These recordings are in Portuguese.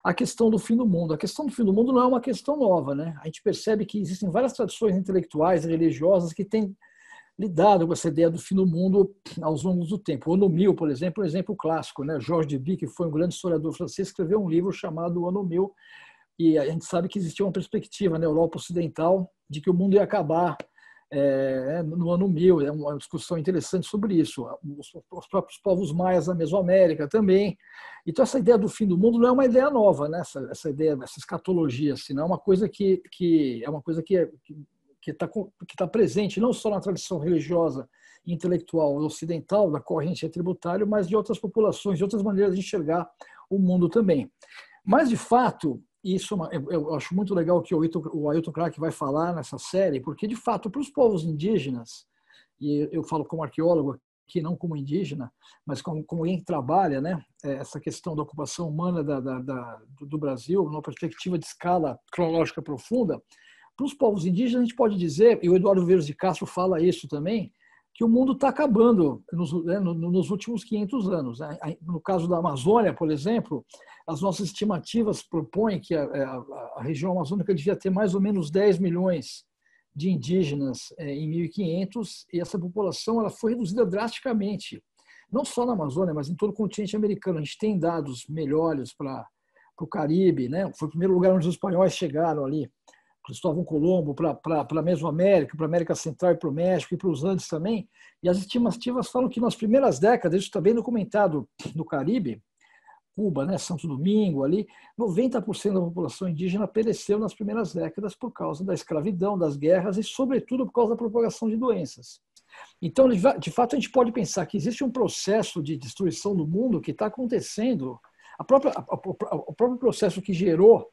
A questão do fim do mundo. A questão do fim do mundo não é uma questão nova, né? A gente percebe que existem várias tradições intelectuais e religiosas que têm lidado com essa ideia do fim do mundo aos longos do tempo. O Ano 1000, por exemplo, é um exemplo clássico, né? Georges Duby, que foi um grande historiador francês, escreveu um livro chamado O Ano 1000, e a gente sabe que existia uma perspectiva na Europa Ocidental de que o mundo ia acabar no ano 1000. É uma discussão interessante sobre isso. Os próprios povos maias da Mesoamérica também. Então, essa ideia do fim do mundo não é uma ideia nova, né? Essa ideia, essa escatologia, assim, não é uma coisa que é uma coisa que está presente não só na tradição religiosa e intelectual ocidental, da corrente tributária, mas de outras populações, de outras maneiras de enxergar o mundo também. Mas, de fato, isso eu acho muito legal que o Ailton Krenak vai falar nessa série, porque, de fato, para os povos indígenas, e eu falo como arqueólogo aqui, não como indígena, mas como alguém que trabalha, né, essa questão da ocupação humana do Brasil, numa perspectiva de escala cronológica profunda, para os povos indígenas, a gente pode dizer, e o Eduardo Veiros de Castro fala isso também, que o mundo está acabando nos últimos 500 anos. No caso da Amazônia, por exemplo, as nossas estimativas propõem que a região amazônica devia ter mais ou menos 10 milhões de indígenas em 1500, e essa população ela foi reduzida drasticamente, não só na Amazônia, mas em todo o continente americano. A gente tem dados melhores para o Caribe, né? Foi o primeiro lugar onde os espanhóis chegaram ali, Cristóvão Colombo, para a Mesoamérica, para a América Central e para o México e para os Andes também. E as estimativas falam que nas primeiras décadas, isso está bem documentado no Caribe, Cuba, né, Santo Domingo, ali, 90% da população indígena pereceu nas primeiras décadas por causa da escravidão, das guerras e, sobretudo, por causa da propagação de doenças. Então, de fato, a gente pode pensar que existe um processo de destruição do mundo que está acontecendo. O próprio processo que gerou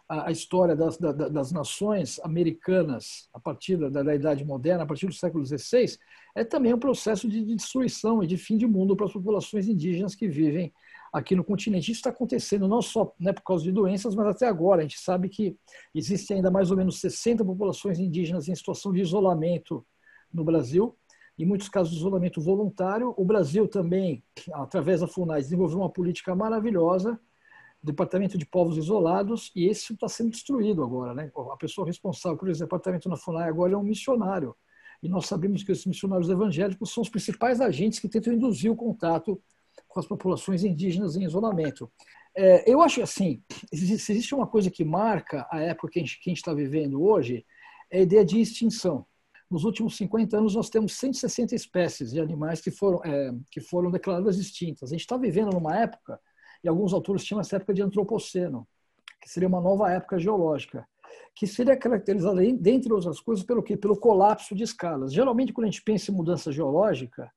a história das nações americanas a partir da Idade Moderna, a partir do século XVI, é também um processo de destruição e de fim de mundo para as populações indígenas que vivem aqui no continente. Isso está acontecendo não só, né, por causa de doenças, mas até agora. A gente sabe que existem ainda mais ou menos 60 populações indígenas em situação de isolamento no Brasil, em muitos casos de isolamento voluntário. O Brasil também, através da FUNAI, desenvolveu uma política maravilhosa, Departamento de Povos Isolados, e esse está sendo destruído agora, né? A pessoa responsável por esse departamento na FUNAI agora é um missionário. E nós sabemos que esses missionários evangélicos são os principais agentes que tentam induzir o contato com as populações indígenas em isolamento. Eu acho assim, se existe uma coisa que marca a época que a gente está vivendo hoje, é a ideia de extinção. Nos últimos 50 anos, nós temos 160 espécies de animais que foram declaradas extintas. A gente está vivendo numa época, e alguns autores chamam essa época de antropoceno, que seria uma nova época geológica, que seria caracterizada, dentre outras coisas, pelo quê? Pelo colapso de escalas. Geralmente, quando a gente pensa em mudança geológica,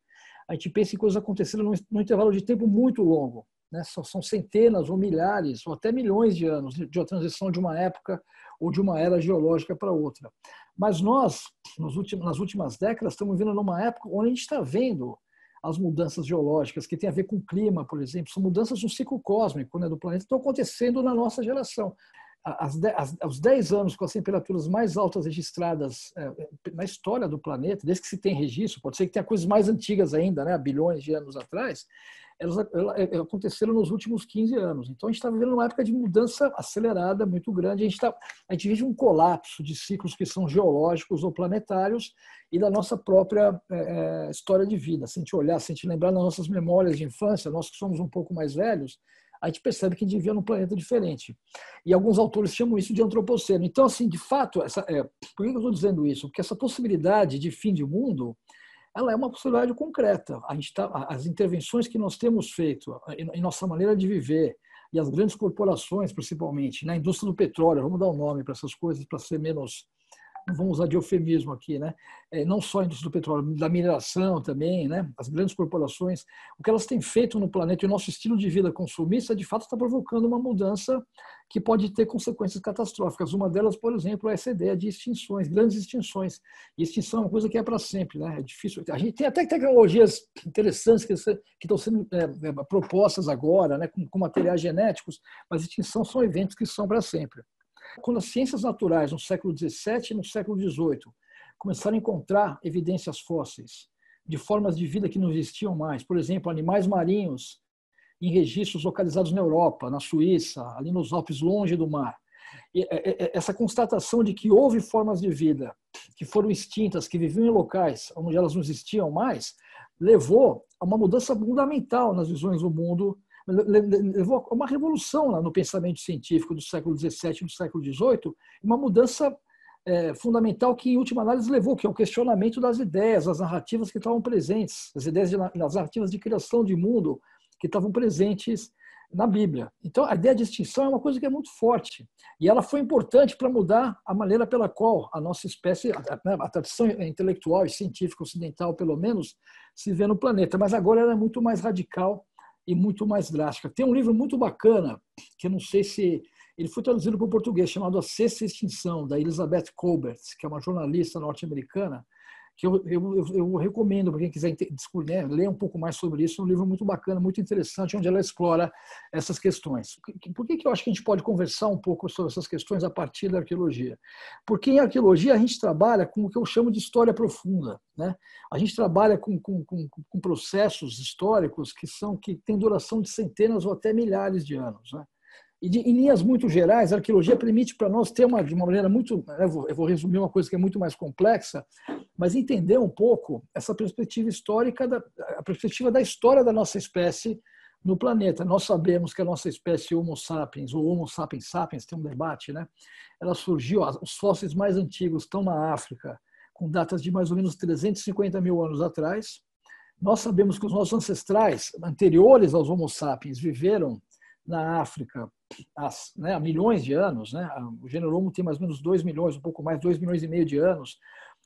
a gente pensa em coisas acontecendo num intervalo de tempo muito longo, né? São centenas ou milhares ou até milhões de anos de uma transição de uma época ou de uma era geológica para outra. Mas nós, nas últimas décadas, estamos vivendo numa época onde a gente está vendo as mudanças geológicas, que têm a ver com o clima, por exemplo, são mudanças no ciclo cósmico, né, do planeta, estão acontecendo na nossa geração. Aos 10 anos, com as temperaturas mais altas registradas na história do planeta, desde que se tem registro, pode ser que tenha coisas mais antigas ainda, né, há bilhões de anos atrás, elas aconteceram nos últimos 15 anos. Então, a gente está vivendo uma época de mudança acelerada, muito grande. A gente vive um colapso de ciclos que são geológicos ou planetários e da nossa própria história de vida. Se a gente olhar, se a gente lembrar das nossas memórias de infância, nós que somos um pouco mais velhos, a gente percebe que a gente vivia num planeta diferente. E alguns autores chamam isso de antropoceno. Então, assim, de fato, por que eu estou dizendo isso? Porque essa possibilidade de fim de mundo, ela é uma possibilidade concreta. As intervenções que nós temos feito em nossa maneira de viver, e as grandes corporações, principalmente, na indústria do petróleo, vamos dar um nome para essas coisas, para ser menos... Não vamos usar de eufemismo aqui, né? Não só a indústria do petróleo, da mineração também, né? As grandes corporações, o que elas têm feito no planeta e o nosso estilo de vida consumista, de fato, está provocando uma mudança que pode ter consequências catastróficas. Uma delas, por exemplo, é essa ideia de extinções, grandes extinções. E extinção é uma coisa que é para sempre, né? É difícil. A gente tem até tecnologias interessantes que estão sendo propostas agora, né? Com materiais genéticos, mas extinção são eventos que são para sempre. Quando as ciências naturais, no século XVII e no século XVIII, começaram a encontrar evidências fósseis de formas de vida que não existiam mais, por exemplo, animais marinhos em registros localizados na Europa, na Suíça, ali nos Alpes, longe do mar. E essa constatação de que houve formas de vida que foram extintas, que viviam em locais onde elas não existiam mais, levou a uma mudança fundamental nas visões do mundo, levou a uma revolução no pensamento científico do século XVII e do século XVIII, uma mudança fundamental que, em última análise, levou, que é o questionamento das ideias, das narrativas que estavam presentes, as narrativas de criação de mundo que estavam presentes na Bíblia. Então, a ideia de extinção é uma coisa que é muito forte. E ela foi importante para mudar a maneira pela qual a nossa espécie, a tradição intelectual e científica ocidental, pelo menos, se vê no planeta. Mas agora ela é muito mais radical e muito mais drástica. Tem um livro muito bacana, que eu não sei se... Ele foi traduzido para o português, chamado A Sexta Extinção, da Elizabeth Kolbert, que é uma jornalista norte-americana, que eu recomendo para quem quiser ler um pouco mais sobre isso. É um livro muito bacana, muito interessante, onde ela explora essas questões. Por que eu acho que a gente pode conversar um pouco sobre essas questões a partir da arqueologia? Porque em arqueologia a gente trabalha com o que eu chamo de história profunda, né? A gente trabalha com processos históricos que têm duração de centenas ou até milhares de anos, né? E em linhas muito gerais, a arqueologia permite para nós ter de uma maneira muito... Eu vou resumir uma coisa que é muito mais complexa, mas entender um pouco essa perspectiva histórica, a perspectiva da história da nossa espécie no planeta. Nós sabemos que a nossa espécie Homo sapiens, ou Homo sapiens sapiens, tem um debate, né? Ela surgiu, os fósseis mais antigos estão na África, com datas de mais ou menos 350 mil anos atrás. Nós sabemos que os nossos ancestrais, anteriores aos Homo sapiens, viveram na África há milhões de anos, né? O gênero Homo tem mais ou menos 2 milhões, um pouco mais, 2 milhões e meio de anos.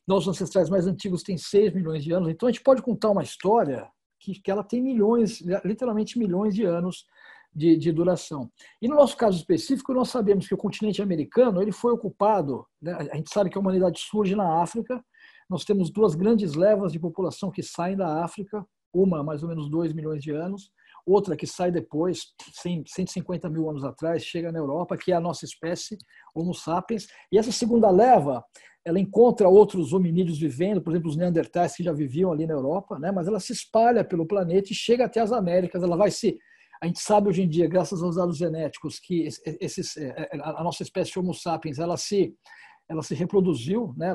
Nossos ancestrais mais antigos têm 6 milhões de anos. Então, a gente pode contar uma história que ela tem milhões, literalmente milhões de anos de duração. E no nosso caso específico, nós sabemos que o continente americano ele foi ocupado, né? A gente sabe que a humanidade surge na África. Nós temos 2 grandes levas de população que saem da África, uma mais ou menos 2 milhões de anos, outra que sai depois, 150 mil anos atrás, chega na Europa, que é a nossa espécie, Homo sapiens. E essa segunda leva, ela encontra outros hominídeos vivendo, por exemplo, os neandertais que já viviam ali na Europa, né? Mas ela se espalha pelo planeta e chega até as Américas. A gente sabe hoje em dia, graças aos dados genéticos, que a nossa espécie Homo sapiens, ela se reproduziu, né?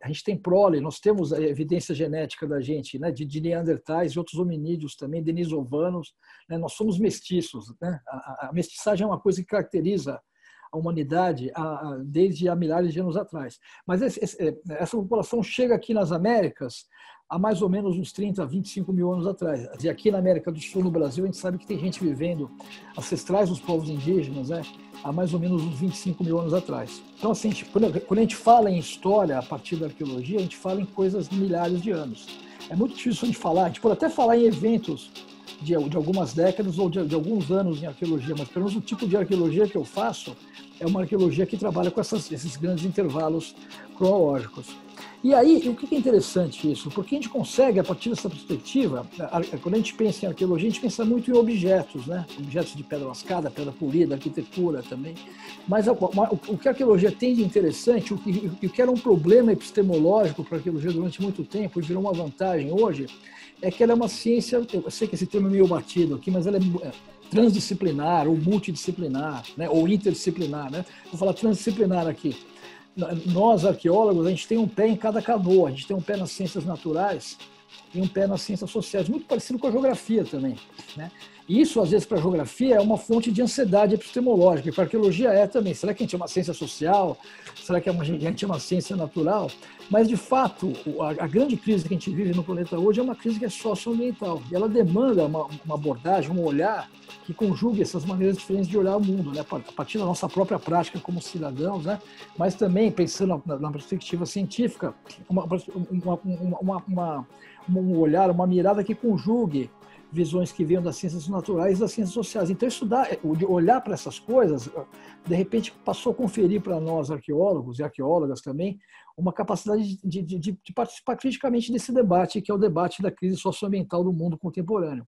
A gente tem prole, nós temos a evidência genética da gente, né? de neandertais e outros hominídeos também, denisovanos, né? Nós somos mestiços, né? A mestiçagem é uma coisa que caracteriza a humanidade desde há milhares de anos atrás. Mas essa população chega aqui nas Américas há mais ou menos uns 30, 25 mil anos atrás. E aqui na América do Sul, no Brasil, a gente sabe que tem gente vivendo, ancestrais dos povos indígenas, né? Há mais ou menos uns 25 mil anos atrás. Então, assim, quando a gente fala em história a partir da arqueologia, a gente fala em coisas de milhares de anos. É muito difícil de falar, a gente pode até falar em eventos de algumas décadas ou de alguns anos em arqueologia, mas pelo menos o tipo de arqueologia que eu faço é uma arqueologia que trabalha com esses grandes intervalos cronológicos. E aí, o que é interessante isso? Porque a gente consegue, a partir dessa perspectiva, quando a gente pensa em arqueologia, a gente pensa muito em objetos, né? Objetos de pedra lascada, pedra polida, arquitetura também. Mas o que a arqueologia tem de interessante, o que era um problema epistemológico para a arqueologia durante muito tempo e virou uma vantagem hoje, é que ela é uma ciência, eu sei que esse termo é meio batido aqui, mas ela é transdisciplinar ou multidisciplinar, né? Ou interdisciplinar, né? Vou falar transdisciplinar aqui. Nós, arqueólogos, a gente tem um pé em cada canoa, a gente tem um pé nas ciências naturais e um pé nas ciências sociais, muito parecido com a geografia também, né? E isso, às vezes, para a geografia é uma fonte de ansiedade epistemológica, e para a arqueologia é também. Será que a gente é uma ciência social? Será que a gente é uma ciência natural? Mas, de fato, a grande crise que a gente vive no planeta hoje é uma crise que é socioambiental, e ela demanda uma abordagem, um olhar que conjugue essas maneiras diferentes de olhar o mundo, né? A partir da nossa própria prática como cidadãos, né? Mas também pensando na perspectiva científica, um olhar, uma mirada que conjugue visões que venham das ciências naturais e das ciências sociais. Então, olhar para essas coisas, de repente, passou a conferir para nós, arqueólogos e arqueólogas também, uma capacidade de participar criticamente desse debate, que é o debate da crise socioambiental do mundo contemporâneo.